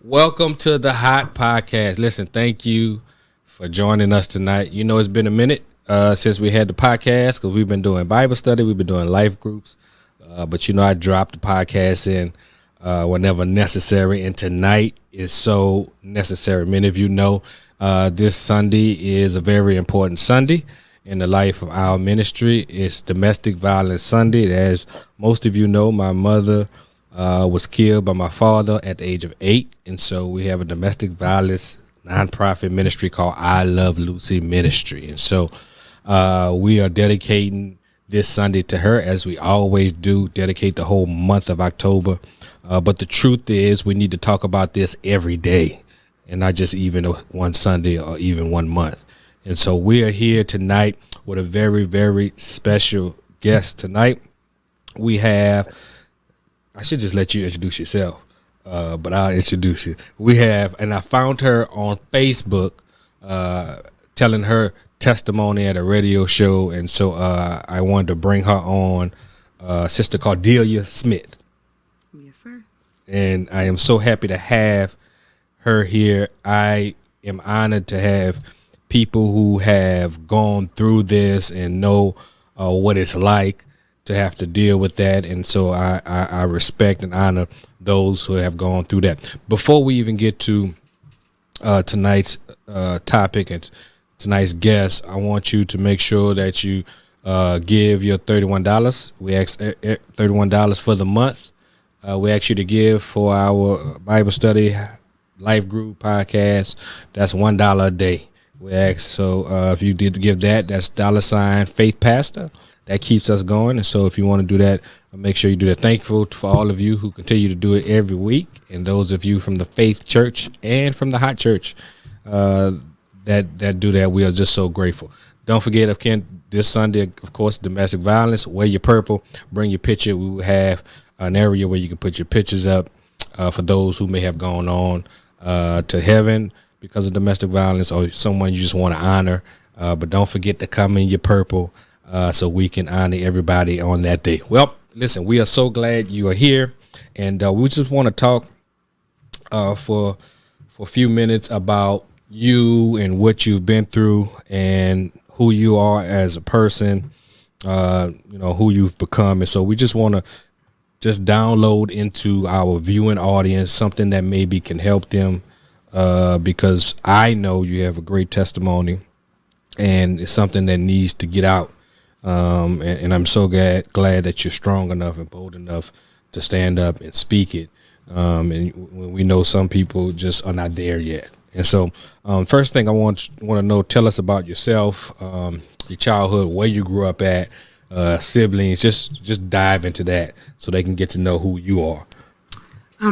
Welcome to the Hot Podcast. Listen, thank you for joining us tonight. You know, it's been a minute since we had the podcast because we've been doing Bible study, we've been doing life groups, but you know, I dropped the podcast in whenever necessary, and tonight is so necessary. Many of you know this Sunday is a very important Sunday in the life of our ministry. It's Domestic Violence Sunday. As most of you know, my mother was killed by my father at the age of 8, and so we have a domestic violence nonprofit ministry called ilovelucyministry, and so we are dedicating this Sunday to her, as we always do, dedicate the whole month of October. But the truth is, we need to talk about this every day, and not just even one Sunday or even one month. And so we are here tonight with a very, very special guest tonight. We have, I should just let you introduce yourself, but I'll introduce you. We have, and I found her on Facebook telling her testimony at a radio show, and so I wanted to bring her on, Sister Kardelia Smith. Yes, sir. And I am so happy to have her here. I am honored to have people who have gone through this and know what it's like to have to deal with that, and so I respect and honor those who have gone through that. Before we even get to tonight's topic and tonight's guest, I want you to make sure that you give your $31. We ask $31 for the month. We ask you to give for our Bible study, life group, podcast. That's $1 a day. We ask, so if you did give that, that's $ Faithpastor. That keeps us going, and so if you want to do that, make sure you do that. Thankful for all of you who continue to do it every week, and those of you from the Faith Church and from the Hot Church that do that. We are just so grateful. Don't forget, this Sunday, of course, domestic violence. Wear your purple. Bring your picture. We will have an area where you can put your pictures up for those who may have gone on to heaven because of domestic violence, or someone you just want to honor. But don't forget to come in your purple. So we can honor everybody on that day. Well, listen, we are so glad you are here, and we just want to talk for a few minutes about you and what you've been through and who you are as a person, who you've become. And so we just want to just download into our viewing audience something that maybe can help them, because I know you have a great testimony, and it's something that needs to get out. And I'm so glad that you're strong enough and bold enough to stand up and speak it. And we know some people just are not there yet. And so, first thing I want to know, tell us about yourself, your childhood, where you grew up at, siblings. Just dive into that so they can get to know who you are.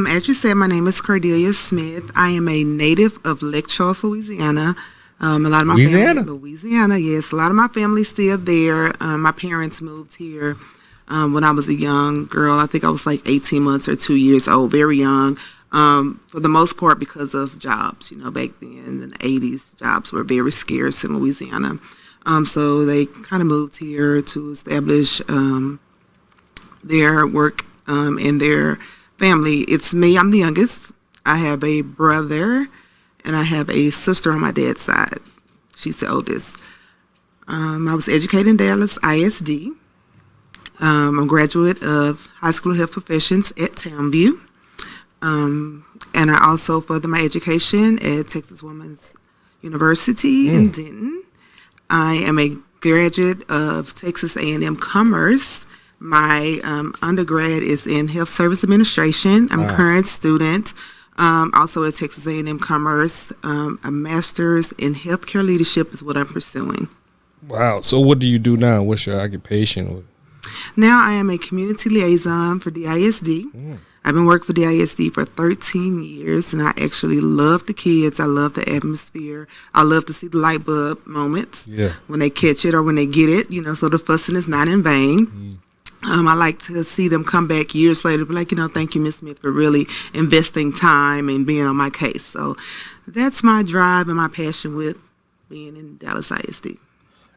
As you said, my name is Kardelia Smith. I am a native of Lake Charles, Louisiana. A lot of my family, Louisiana, yes. A lot of my family's still there. My parents moved here when I was a young girl. I think I was like 18 months or 2 years old, very young. For the most part, because of jobs. You know, back then in the 80s, jobs were very scarce in Louisiana. So they kind of moved here to establish their work and their family. It's me. I'm the youngest. I have a brother. And I have a sister on my dad's side. She's the oldest. I was educated in Dallas ISD. I'm a graduate of High School of Health Professions at Townview. And I also furthered my education at Texas Women's University in Denton. I am a graduate of Texas A&M Commerce. My undergrad is in Health Service Administration. I'm a current student. Also at Texas A&M Commerce. A master's in healthcare leadership is what I'm pursuing. Wow. So what do you do now? What's your occupation? Now I am a community liaison for DISD. I've been working for DISD for 13 years, and I actually love the kids. I love the atmosphere. I love to see the light bulb moments when they catch it or when they get it, so the fussing is not in vain. I like to see them come back years later, be like, thank you, Ms. Smith, for really investing time and being on my case. So that's my drive and my passion with being in Dallas ISD.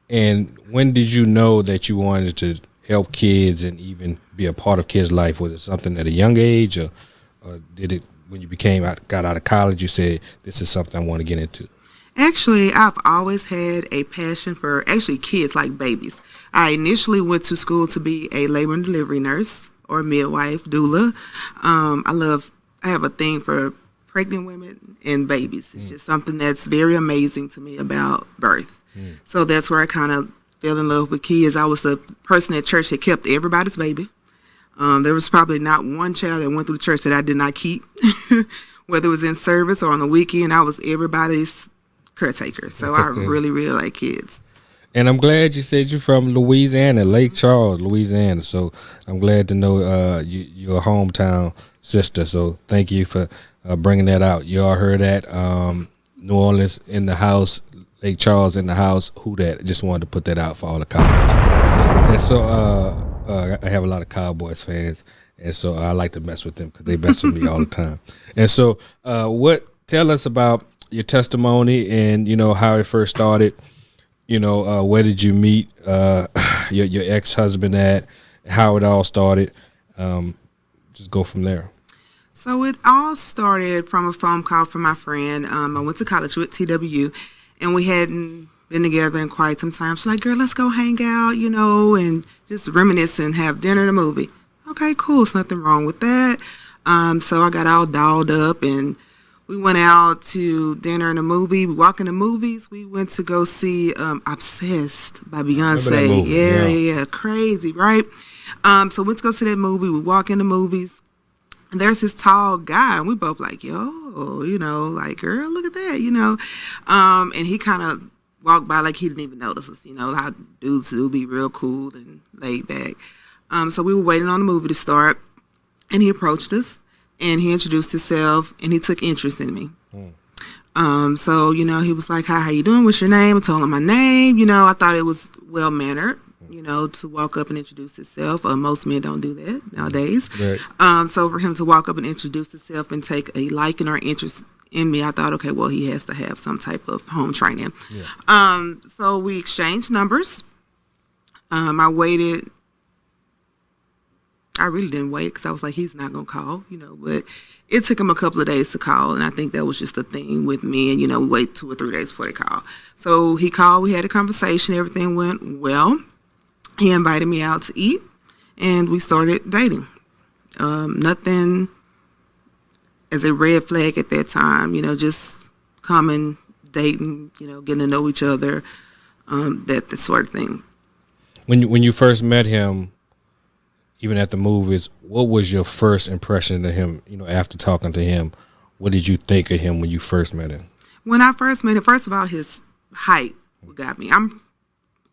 And when did you know that you wanted to help kids and even be a part of kids' life? Was it something at a young age, or did it when you got out of college, you said, this is something I want to get into? Actually, I've always had a passion for kids, like babies. I initially went to school to be a labor and delivery nurse or midwife, doula. I have a thing for pregnant women and babies. It's just something that's very amazing to me about birth. So that's where I kind of fell in love with kids. I was the person at church that kept everybody's baby. There was probably not one child that went through the church that I did not keep, whether it was in service or on the weekend. I was everybody's caretaker. So I really, really like kids. And I'm glad you said you're from Louisiana, Lake Charles, Louisiana. So I'm glad to know you're a hometown sister. So thank you for bringing that out. You all heard that. New Orleans in the house, Lake Charles in the house. Who that? Just wanted to put that out for all the Cowboys. And so I have a lot of Cowboys fans, and so I like to mess with them because they mess with me all the time. And so tell us about your testimony and, how it first started. Where did you meet your ex-husband at, how it all started. Just go from there. So it all started from a phone call from my friend. I went to college with TWU, and we hadn't been together in quite some time. She's like, girl, let's go hang out, and just reminisce and have dinner and a movie. Okay, cool. There's nothing wrong with that. So I got all dolled up, and we went out to dinner and a movie. We walked in the movies. We went to go see Obsessed by Beyonce. Yeah. Crazy, right? So we went to go see that movie. We walk in the movies. And there's this tall guy, and we both like, yo, like, girl, look at that, And he kind of walked by like he didn't even notice us, how dudes do be real cool and laid back. So we were waiting on the movie to start, and he approached us, and he introduced himself, and he took interest in me. So, he was like, hi, how you doing? What's your name? I told him my name. I thought it was well-mannered, to walk up and introduce himself. Most men don't do that nowadays. Right. So for him to walk up and introduce himself and take a liking or interest in me, I thought, okay, well, he has to have some type of home training. Yeah. So we exchanged numbers. I waited. I really didn't wait because I was like, he's not going to call, but it took him a couple of days to call. And I think that was just the thing with me. And, we wait 2 or 3 days before they call. So he called, we had a conversation. Everything went well. He invited me out to eat, and we started dating. Nothing as a red flag at that time, just coming, dating, getting to know each other, that sort of thing. When you first met him, even at the movies, what was your first impression of him, after talking to him? What did you think of him when you first met him? When I first met him, first of all, his height got me. I'm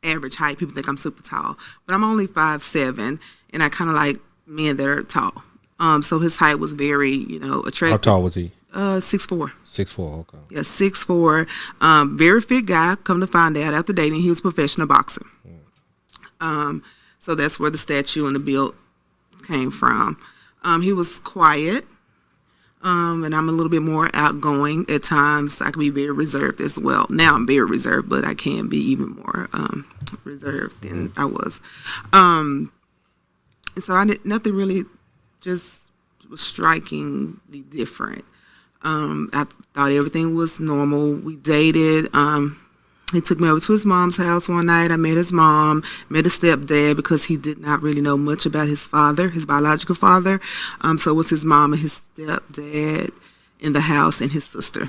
average height. People think I'm super tall, but I'm only 5'7", and I kind of like men that are tall. So his height was very, attractive. How tall was he? 6'4". 6'4", okay. Yeah, 6'4". Very fit guy. Come to find out, after dating, he was a professional boxer. So that's where the statue and the build came from. He was quiet, and I'm a little bit more outgoing at times. I can be very reserved as well. Now I'm very reserved, but I can be even more reserved than I was. So nothing really just was strikingly different. I thought everything was normal. We dated. He took me over to his mom's house one night. I met his mom, met his stepdad, because he did not really know much about his father, his biological father. So it was his mom and his stepdad in the house, and his sister.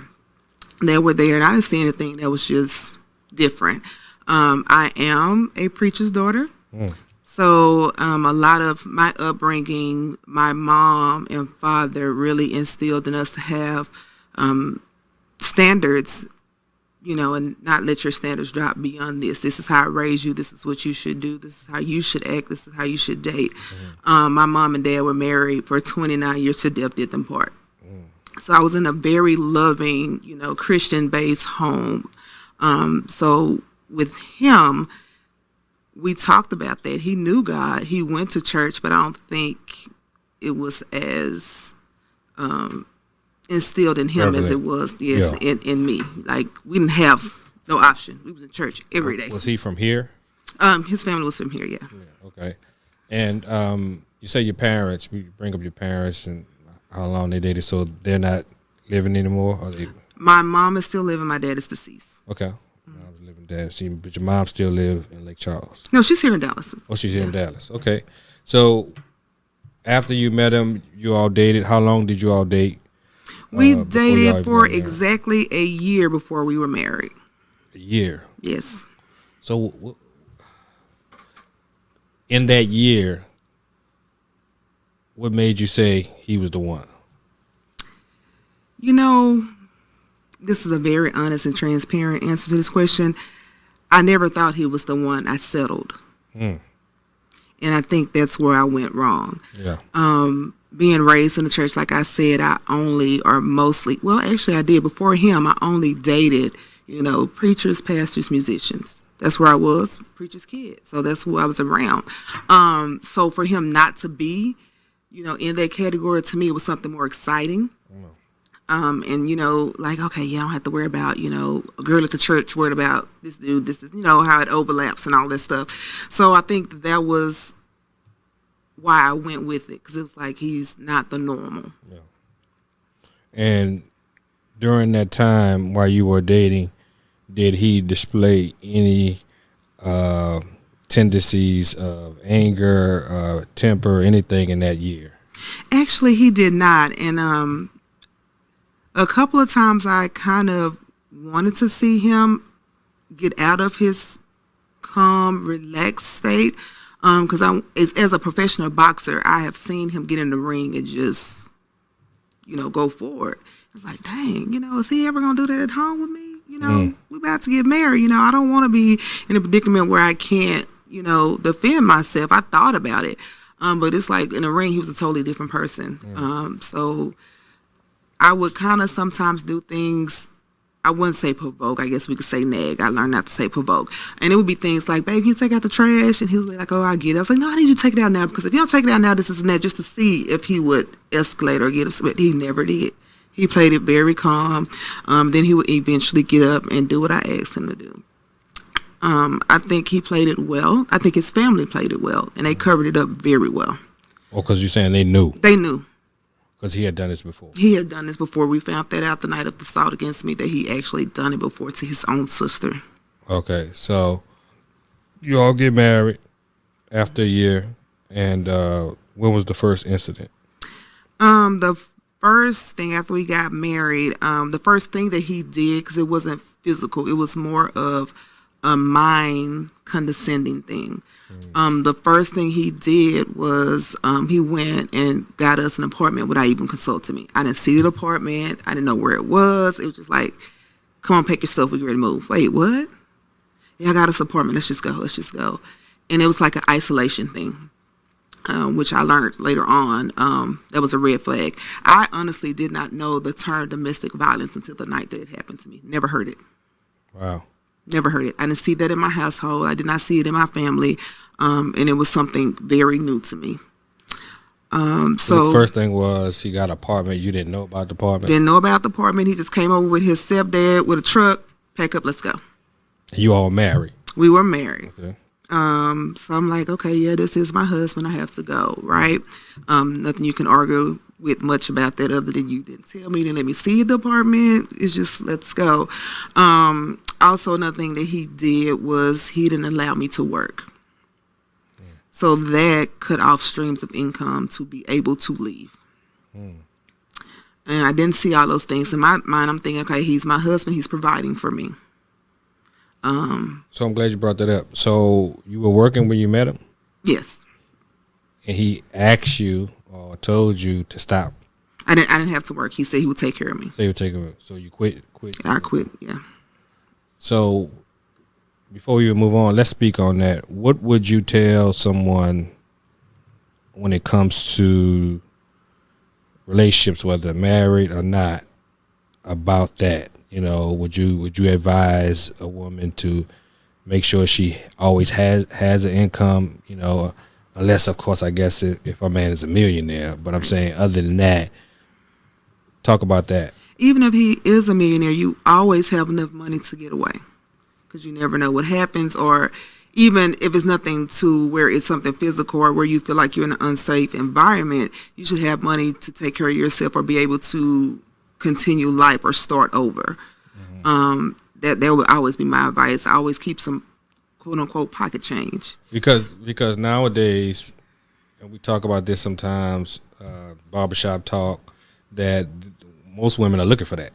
They were there, and I didn't see anything that was just different. I am a preacher's daughter. So a lot of my upbringing, my mom and father really instilled in us to have standards, and not let your standards drop beyond this. This is how I raised you. This is what you should do. This is how you should act. This is how you should date. My mom and dad were married for 29 years till death did them part. So I was in a very loving, Christian-based home. So with him, we talked about that. He knew God. He went to church, but I don't think it was as instilled in him as it was, yes, in me. Like, we didn't have no option. We was in church every day. Was he from here? His family was from here, yeah. Okay. And you say your parents, we bring up your parents and how long they dated, so they're not living anymore? Or My mom is still living. My dad is deceased. Okay. I was living there. See, but your mom still live in Lake Charles? No, she's here in Dallas. Oh, she's here in Dallas. Okay. So after you met him, you all dated. How long did you all date? We dated for exactly a year before we were married. A year? Yes. So in that year, what made you say he was the one? You know, this is a very honest and transparent answer to this question. I never thought he was the one. I settled. And I think that's where I went wrong. Yeah. Being raised in the church, like I said, I did. Before him, I only dated, preachers, pastors, musicians. That's where I was, preacher's kid. So that's who I was around. So for him not to be, in that category, to me, it was something more exciting. And, okay, I don't have to worry about, a girl at the church worried about this dude, this is, how it overlaps and all this stuff. So I think that was why I went with it, because it was like he's not the normal. Yeah. And during that time while you were dating, did he display any tendencies of anger, temper, anything in that year? Actually, he did not. And a couple of times I kind of wanted to see him get out of his calm, relaxed state. Because as a professional boxer, I have seen him get in the ring and just, go forward. It's like, dang, is he ever going to do that at home with me? We about to get married. I don't want to be in a predicament where I can't, defend myself. I thought about it. But it's like in the ring, he was a totally different person. So I would kind of sometimes do things, I wouldn't say provoke. I guess we could say nag. I learned not to say provoke. And it would be things like, babe, can you take out the trash? And he was like, oh, I get it. I was like, no, I need you to take it out now, because if you don't take it out now, this and that, just to see if he would escalate or get upset. He never did. He played it very calm. Then he would eventually get up and do what I asked him to do. I think he played it well. I think his family played it well, and they covered it up very well. Oh, because you're saying they knew. They knew. Because he had done this before. He had done this before. We found that out the night of the assault against me, that he actually done it before to his own sister. Okay, so you all get married after a year, and when was the first incident? The first thing after we got married, the first thing that he did, because it wasn't physical, it was more of a mind condescending thing. The first thing he did was he went and got us an apartment without even consulting me. I didn't see the apartment. I didn't know where it was. It was just like, come on, pack your stuff. We get ready to move. Wait, what? Yeah, I got us an apartment. Let's just go. And it was like an isolation thing, which I learned later on. That was a red flag. I honestly did not know the term domestic violence until the night that it happened to me. Never heard it. Wow. Never heard it. I didn't see that in my household. I did not see it in my family. And it was something very new to me. So the first thing was he got an apartment. You didn't know about the apartment? Didn't know about the apartment. He just came over with his stepdad with a truck. Pack up, let's go. You all married? We were married. Okay. So I'm like, okay, yeah, this is my husband. I have to go, right? Nothing you can argue with much about that other than you didn't tell me, didn't let me see the apartment. It's just, let's go. Also, another thing that he did was he didn't allow me to work. So that cut off streams of income to be able to leave. And I didn't see all those things. In my mind, I'm thinking, okay, he's my husband. He's providing for me. So I'm glad you brought that up. So you were working when you met him? Yes. And he asked you or told you to stop? I didn't have to work. He said he would take care of me. So he would take care of me. So you quit? I quit, yeah. So before you move on, let's speak on that. What would you tell someone when it comes to relationships, whether married or not, about that? Would you advise a woman to make sure she always has an income, unless, of course, I guess if a man is a millionaire. But I'm saying other than that, Talk about that. Even if he is a millionaire, you always have enough money to get away, because you never know what happens, or even if it's nothing to where it's something physical or where you feel like you're in an unsafe environment, you should have money to take care of yourself or be able to continue life or start over. That would always be my advice. I always keep some quote unquote pocket change. Because nowadays, and we talk about this sometimes, barbershop talk, that most women are looking for that,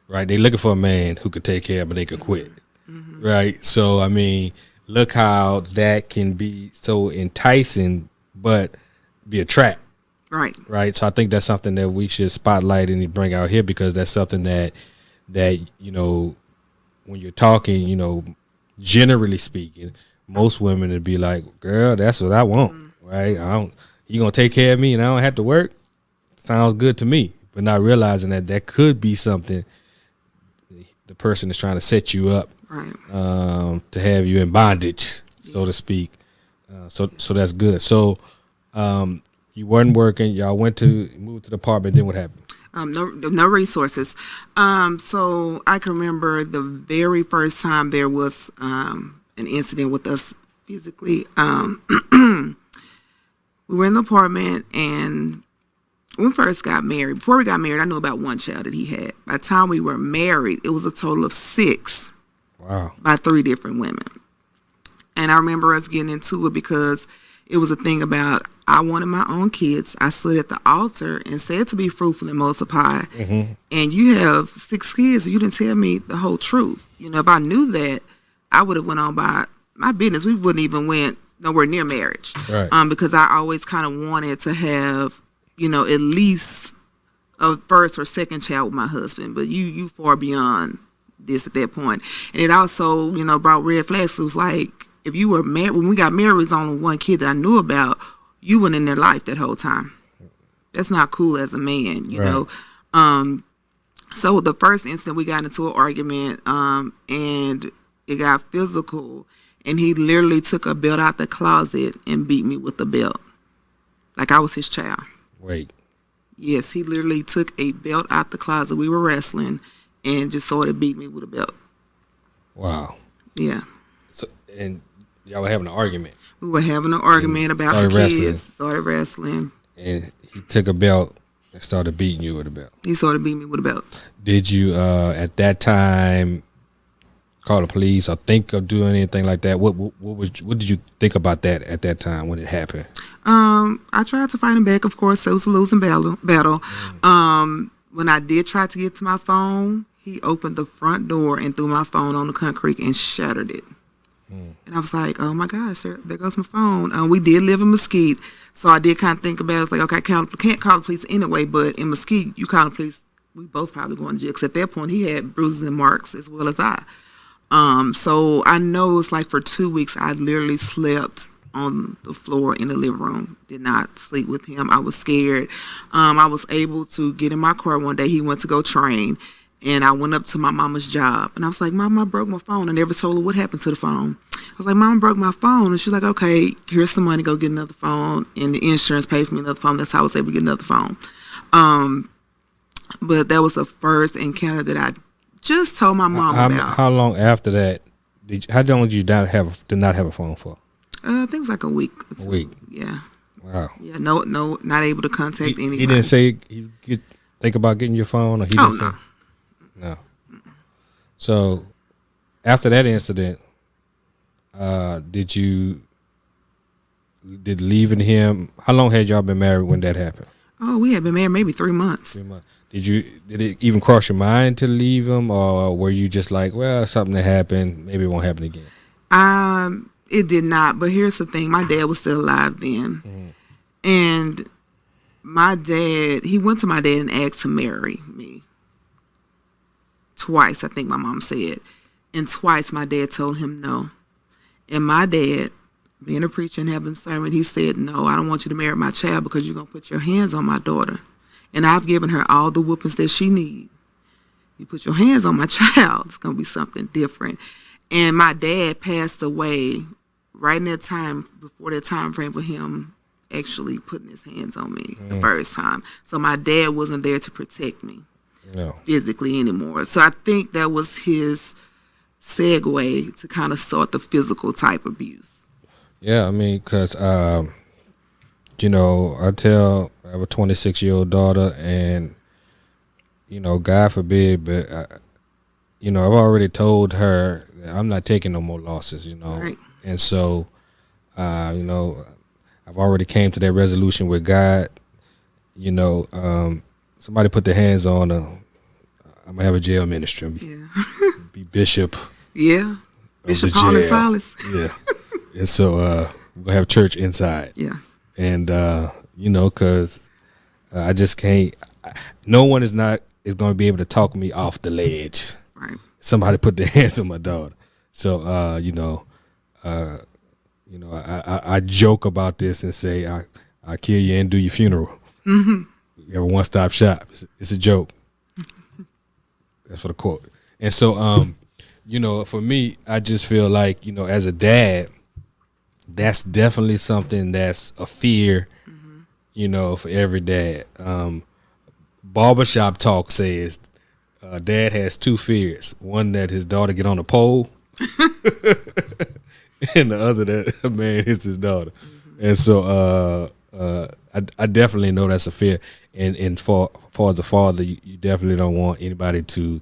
right? They're looking for a man who could take care of them, but they could quit, right? So, I mean, look how that can be so enticing, but be a trap. Right. So I think that's something that we should spotlight and bring out here, because that's something that you know, when you're talking, you know, generally speaking, most women would be like, girl, that's what I want, right? You gonna take care of me and I don't have to work? Sounds good to me. But not realizing that could be something the person is trying to set you up, right, to have you in bondage, so to speak. So that's good. So you weren't working. Y'all moved to the apartment. Then what happened? No resources. So I can remember the very first time there was an incident with us physically. We were in the apartment, and when we first got married, before we got married, I knew about one child that he had. By the time we were married, it was a total of 6. Wow. By 3 different women. And I remember us getting into it because it was a thing about, I wanted my own kids. I stood at the altar and said to be fruitful and multiply. And you have 6 kids, and you didn't tell me the whole truth. You know, if I knew that, I would have went on by my business. We wouldn't even went nowhere near marriage. Right. Because I always kind of wanted to have, you know, at least a first or second child with my husband. But you far beyond this at that point. And it also, you know, brought red flags. It was like, if you were married, when we got married, it was only one kid that I knew about. You weren't in their life that whole time. That's not cool as a man, you know. So the first instant we got into an argument, and it got physical, and he literally took a belt out the closet and beat me with the belt, like I was his child. Wait. Yes, he literally took a belt out the closet. We were wrestling, and just sort of beat me with a belt. Wow. Yeah. So, and y'all were having an argument. We were having an argument about the kids. Started wrestling. And he took a belt and started beating you with a belt. He started beating me with a belt. Did you, at that time, call the police or think of doing anything like that? What did you think about that at that time when it happened? I tried to fight him back. Of course, it was a losing battle. When I did try to get to my phone, he opened the front door and threw my phone on the concrete and shattered it. And I was like, oh my gosh, there goes my phone. We did live in Mesquite, so I did kind of think about it. It's like, okay, I can't call the police anyway, but in Mesquite, you call the police, we both probably going to jail. Because at that point, he had bruises and marks as well as I. So I know it's like for 2 weeks, I literally slept on the floor in the living room. Did not sleep with him. I was scared. I was able to get in my car one day. He went to go train. And I went up to my mama's job. And I was like, Mama, I broke my phone. I never told her what happened to the phone. I was like, Mama broke my phone. And she's like, okay, here's some money. Go get another phone. And the insurance paid for me another phone. That's how I was able to get another phone. But that was the first encounter that I just told my mom about. How long after that? How long did you not have a phone for? I think it was like a week or 2. A week? Yeah. Wow. Yeah, no, not able to contact anybody. He didn't say he think about getting your phone? Or he didn't say? No. So, after that incident, did leaving him? How long had y'all been married when that happened? Oh, we had been married maybe 3 months. 3 months. Did it even cross your mind to leave him, or were you just like, well, something that happened, maybe it won't happen again? It did not. But here's the thing: my dad was still alive then, and my dad, he went to my dad and asked to marry me. Twice, I think my mom said. And twice my dad told him no. And my dad, being a preacher and having a sermon, he said, no, I don't want you to marry my child because you're going to put your hands on my daughter. And I've given her all the whoopings that she needs. You put your hands on my child, it's going to be something different. And my dad passed away right in that time, before that time frame for him actually putting his hands on me the first time. So my dad wasn't there to protect me physically anymore. So I think that was his segue to kind of start the physical type abuse. Yeah, I mean, because, you know, I have a 26-year-old daughter, and, you know, God forbid, but, you know, I've already told her that I'm not taking no more losses, you know. Right. And so, you know, I've already came to that resolution with God. You know, somebody put their hands on her, I'm going to have a jail ministry. Be bishop. Yeah. Bishop Paul and Silas. Yeah. And so we're going to have church inside. Yeah. And, you know, because I just can't, no one is going to be able to talk me off the ledge. Right. Somebody put their hands on my daughter. So, you know, I joke about this and say, I kill you and do your funeral. Mm-hmm. You have a one-stop shop. It's a joke. That's for the quote. And so, you know, for me, I just feel like, you know, as a dad, that's definitely something that's a fear, you know, for every dad. Barbershop Talk says dad has two fears. One, that his daughter get on a pole, and the other that a man hits his daughter. And so I definitely know that's a fear. And for as a father, you definitely don't want anybody to,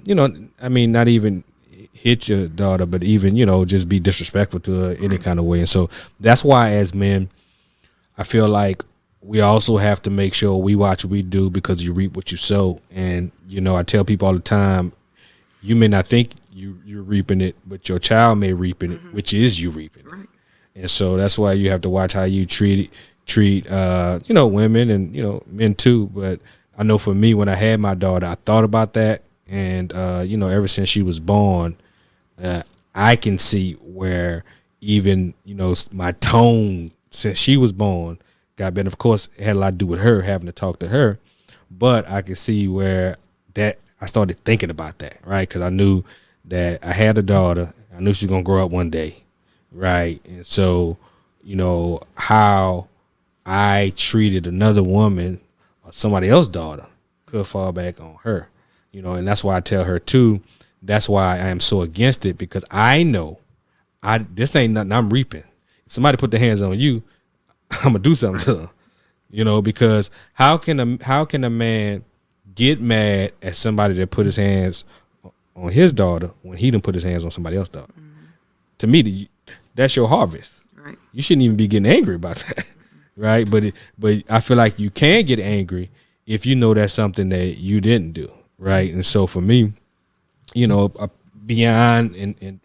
you know, I mean, not even hit your daughter, but even, you know, just be disrespectful to her any kind of way. And so that's why as men, I feel like we also have to make sure we watch what we do, because you reap what you sow. And, you know, I tell people all the time, you may not think you're reaping it, but your child may reap it, which is you reaping it. Right. And so that's why you have to watch how you treat you know, women and, you know, men too. But I know for me, when I had my daughter, I thought about that. And, you know, ever since she was born, I can see where even, you know, my tone since she was born got better. Of course, it had a lot to do with her having to talk to her. But I could see where that I started thinking about that, right? Because I knew that I had a daughter. I knew she was going to grow up one day, right? And so, you know, how I treated another woman or somebody else's daughter could fall back on her, you know. And that's why I tell her too, that's why I am so against it, because I know this ain't nothing I'm reaping. If somebody put their hands on you, I'm gonna do something to them, you know. Because how can a man get mad at somebody that put his hands on his daughter when he done put his hands on somebody else's daughter? To me, that's your harvest. Right. You shouldn't even be getting angry about that, right? But I feel like you can get angry if you know that's something that you didn't do, right? And so for me, you know, beyond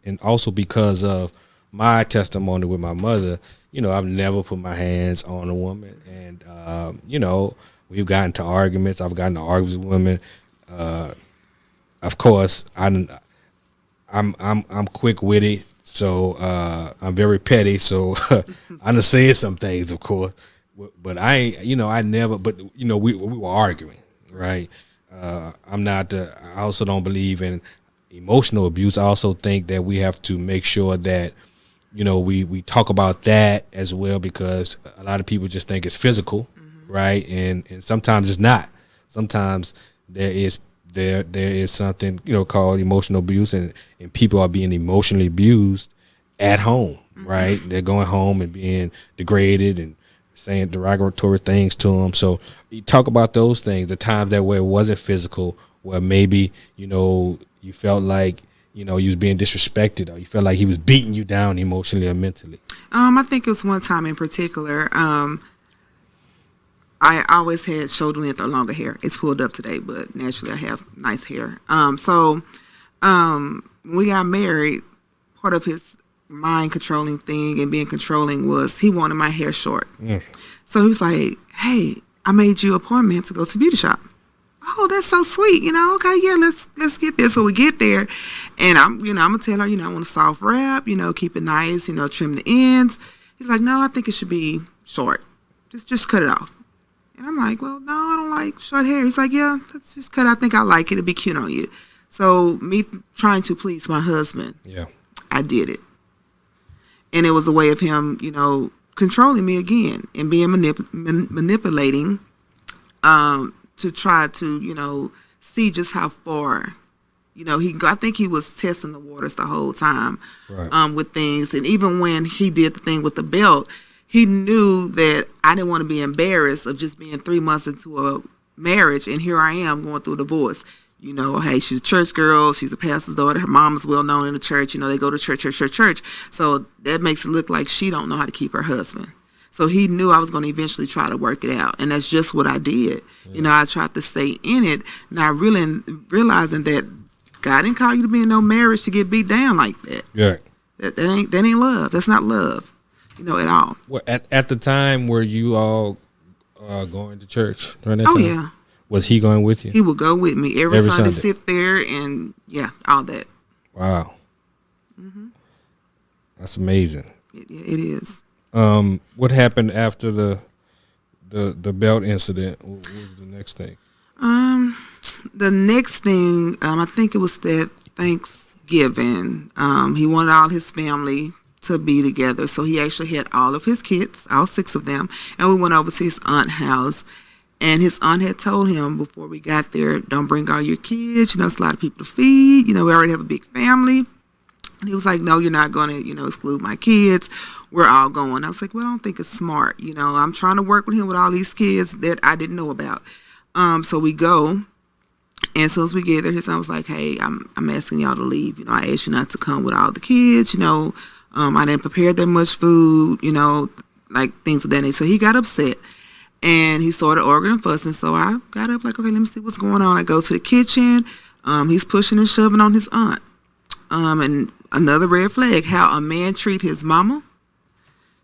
and also because of my testimony with my mother, you know, I've never put my hands on a woman. And, you know, we've gotten to arguments. I've gotten to arguments with women. Of course, I'm quick-witted, so I'm very petty. So I done said some things, of course. But I ain't, you know, I never, but, you know, we were arguing, right? I also don't believe in emotional abuse. I also think that we have to make sure that, you know, we talk about that as well, because a lot of people just think it's physical, right? And sometimes it's not. Sometimes there is something, you know, called emotional abuse, and people are being emotionally abused at home, right? They're going home and being degraded and saying derogatory things to them. So you talk about those things, the times that where it wasn't physical, where maybe, you know, you felt like, you know, you was being disrespected, or you felt like he was beating you down emotionally or mentally. I think it was one time in particular. I always had shoulder length or longer hair. It's pulled up today, but naturally I have nice hair. So when we got married, part of his mind controlling thing and being controlling was he wanted my hair short. So he was like, "Hey, I made you an appointment to go to the beauty shop." Oh, that's so sweet. You know, okay, yeah, let's get there. So we get there, and I'm gonna tell her, you know, I want a soft wrap, you know, keep it nice, you know, trim the ends. He's like, "No, I think it should be short. Just cut it off." And I'm like, "Well, no, I don't like short hair." He's like, "Yeah, let's just cut it. I think I like it. It'll be cute on you." So me trying to please my husband, I did it. And it was a way of him, you know, controlling me again and being manipulating to try to, see just how far, I think he was testing the waters the whole time, right. With things. And even when he did the thing with the belt, he knew that I didn't want to be embarrassed of just being 3 months into a marriage, and here I am going through a divorce. Hey, she's a church girl. She's a pastor's daughter. Her mom's well known in the church. They go to church. So that makes it look like she don't know how to keep her husband. So he knew I was going to eventually try to work it out. And that's just what I did. Yeah. I tried to stay in it, not really realizing that God didn't call you to be in no marriage to get beat down like that. Yeah. That ain't love. That's not love, at all. Well, at the time, were you all going to church during that time? Oh, yeah. Was he going with you? He would go with me every Sunday. Sit there and, all that. Wow. Mm-hmm. That's amazing. It is. What happened after the belt incident? What was the next thing? The next thing, I think it was that Thanksgiving. He wanted all his family to be together. So he actually had all of his kids, all 6 of them, and we went over to his aunt's house. And his aunt had told him before we got there, don't bring all your kids. It's a lot of people to feed. We already have a big family. And he was like, no, you're not going to, exclude my kids. We're all going. I was like, well, I don't think it's smart. I'm trying to work with him with all these kids that I didn't know about. So we go. And as soon as we get there, his son was like, hey, I'm asking y'all to leave. I asked you not to come with all the kids. I didn't prepare that much food, like things of that nature. So he got upset. And he started arguing and fussing. So I got up like, okay, let me see what's going on. I go to the kitchen. He's pushing and shoving on his aunt. And another red flag, how a man treat his mama,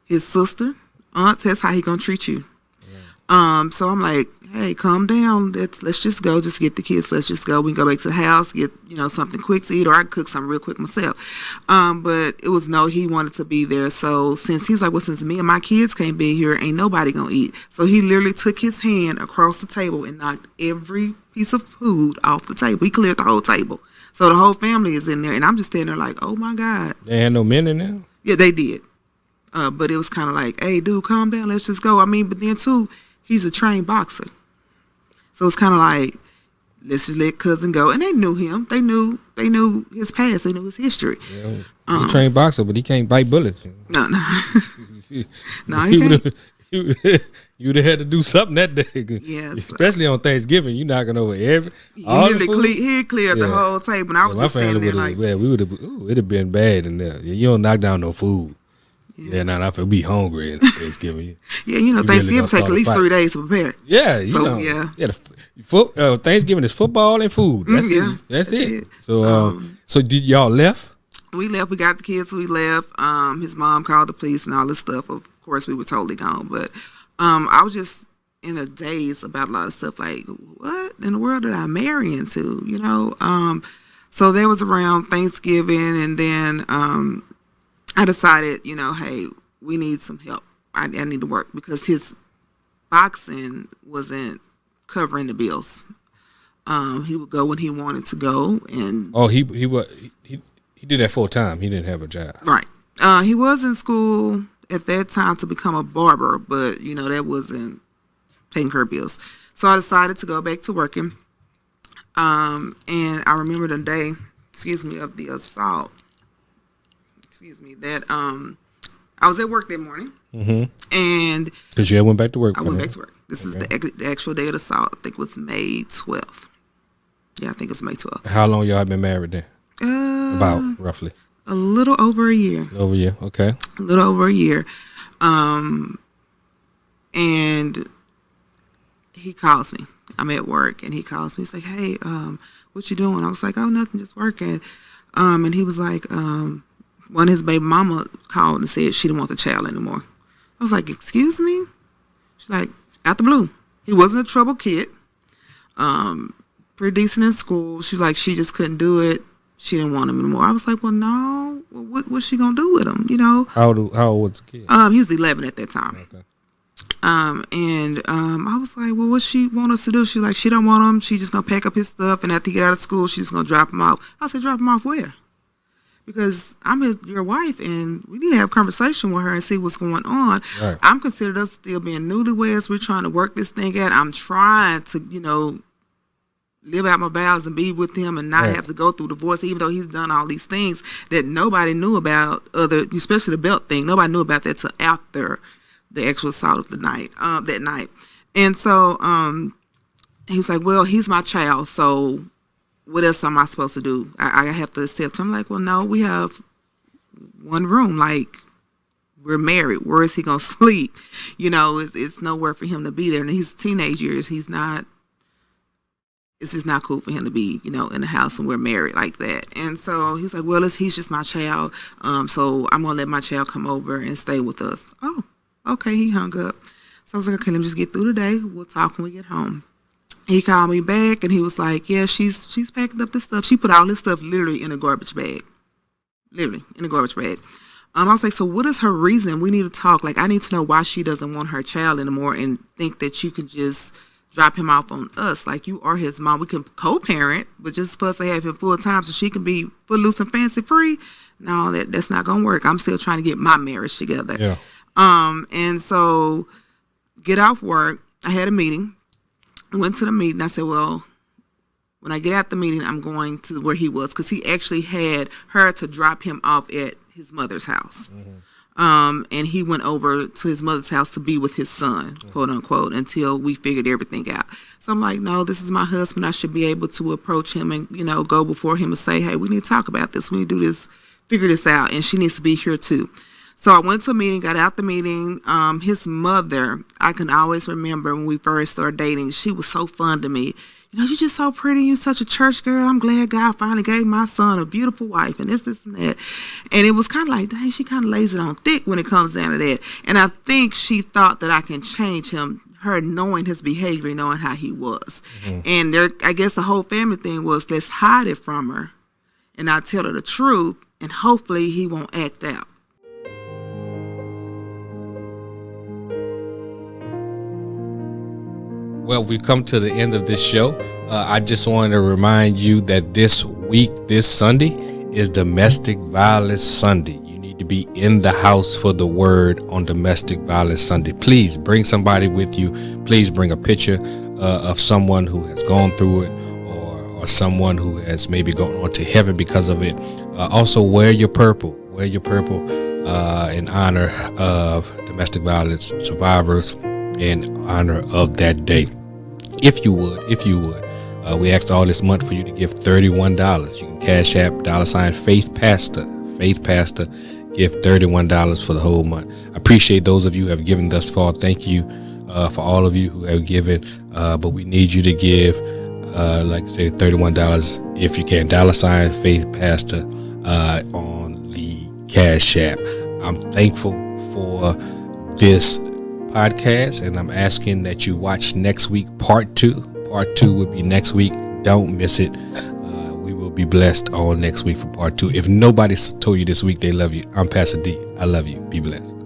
his sister, aunt, that's how he gonna treat you. Yeah. So I'm like, hey, calm down. Let's just go. Just get the kids. Let's just go. We can go back to the house, get, something quick to eat, or I can cook something real quick myself. But it was no, he wanted to be there. So since he's like, well, since me and my kids can't be here, ain't nobody gonna eat. So he literally took his hand across the table and knocked every piece of food off the table. He cleared the whole table. So the whole family is in there, and I'm just standing there like, oh my God. They had no men in there? Yeah, they did. But it was kind of like, hey, dude, calm down. Let's just go. But then too, he's a trained boxer. So it's kind of like, let's just let cousin go. And they knew him. They knew his past. They knew his history. Yeah, he's a trained boxer, but he can't bite bullets. No. No, he can't. You would have had to do something that day. Yes. Especially on Thanksgiving. You're knocking over every. He cleared the whole table. And I was just standing there like. Yeah, it'd have been bad in there. You don't knock down no food. Yeah, now I feel be hungry at Thanksgiving. Yeah, Thanksgiving take at least 3 days to prepare. Yeah, Thanksgiving is football and food. That's it. So did y'all left? We left. We got the kids. We left. His mom called the police and all this stuff. Of course, we were totally gone. But I was just in a daze about a lot of stuff. Like, what in the world did I marry into? So that was around Thanksgiving, and then I decided, hey, we need some help. I need to work because his boxing wasn't covering the bills. He would go when he wanted to go, and he did that full time. He didn't have a job, right? He was in school at that time to become a barber, but that wasn't taking care of bills. So I decided to go back to working. And I remember the day, of the assault. That I was at work that morning, and because you went back to work. I went back to work. This is the actual day of the assault. I think it was May 12th. Yeah, I think it's May 12th. How long y'all been married then? About roughly a little over a year. Okay. A little over a year, and he calls me. I'm at work, and he calls me. He's like, "Hey, what you doing?" I was like, "Oh, nothing, just working." And he was like, one of his baby mama called and said she didn't want the child anymore. I was like, excuse me? She's like, out the blue. He wasn't a troubled kid. Pretty decent in school. She's like, she just couldn't do it. She didn't want him anymore. I was like, well, no. What's she going to do with him, How old was the kid? He was 11 at that time. Okay. And I was like, well, what she want us to do? She's like, she don't want him. She's just going to pack up his stuff. And after he get out of school, she's going to drop him off. I said, drop him off where? because I'm your wife, and we need to have a conversation with her and see what's going on. Right. I'm considered us still being newlyweds. We're trying to work this thing out. I'm trying to, live out my vows and be with him and not have to go through divorce, even though he's done all these things that nobody knew about, especially the belt thing. Nobody knew about that till after the actual assault of the night, that night. And so he was like, well, he's my child, so what else am I supposed to do? I have to accept him. I'm like, well, no, we have one room. Like, we're married. Where is he going to sleep? It's nowhere for him to be there. And he's teenage years. It's just not cool for him to be, in the house and we're married like that. And so he was like, well, he's just my child. So I'm going to let my child come over and stay with us. Oh, okay. He hung up. So I was like, okay, let me just get through the day. We'll talk when we get home. He called me back and he was like, yeah, she's packing up the stuff. She put all this stuff literally in a garbage bag. Literally in a garbage bag. I was like, so what is her reason? We need to talk. Like, I need to know why she doesn't want her child anymore and think that you can just drop him off on us. Like, you are his mom. We can co-parent, but just for us to have him full time so she can be footloose and fancy free. No, that's not going to work. I'm still trying to get my marriage together. Yeah. And so get off work. I had a meeting. I went to the meeting. I said, well, when I get out the meeting, I'm going to where he was, because he actually had her to drop him off at his mother's house. Mm-hmm. And he went over to his mother's house to be with his son, quote unquote, until we figured everything out. So I'm like, no, this is my husband. I should be able to approach him and, go before him and say, hey, we need to talk about this. We need to do this, figure this out. And she needs to be here too. So I went to a meeting, got out the meeting. His mother, I can always remember when we first started dating, she was so fun to me. You're just so pretty. You're such a church girl. I'm glad God finally gave my son a beautiful wife and this and that. And it was kind of like, dang, she kind of lays it on thick when it comes down to that. And I think she thought that I can change him, her knowing his behavior, knowing how he was. Mm-hmm. And I guess the whole family thing was, let's hide it from her and I'll tell her the truth, and hopefully he won't act out. Well, we've come to the end of this show. I just wanted to remind you that this week, this Sunday, is Domestic Violence Sunday. You need to be in the house for the word on Domestic Violence Sunday. Please bring somebody with you. Please bring a picture of someone who has gone through it, or someone who has maybe gone on to heaven because of it. Also, wear your purple. Wear your purple in honor of domestic violence survivors, in honor of that day. If you would, we asked all this month for you to give $31. You can Cash App $Faithpastor. Faithpastor, give $31 for the whole month. I appreciate those of you who have given thus far. Thank you for all of you who have given. But we need you to give, like I say, $31 if you can. $Faithpastor on the Cash App. I'm thankful for this podcast, and I'm asking that you watch next week, part 2. Part 2 will be next week. Don't miss it. We will be blessed on next week for part 2. If nobody told you this week they love you, I'm Pastor D. I love you. Be blessed.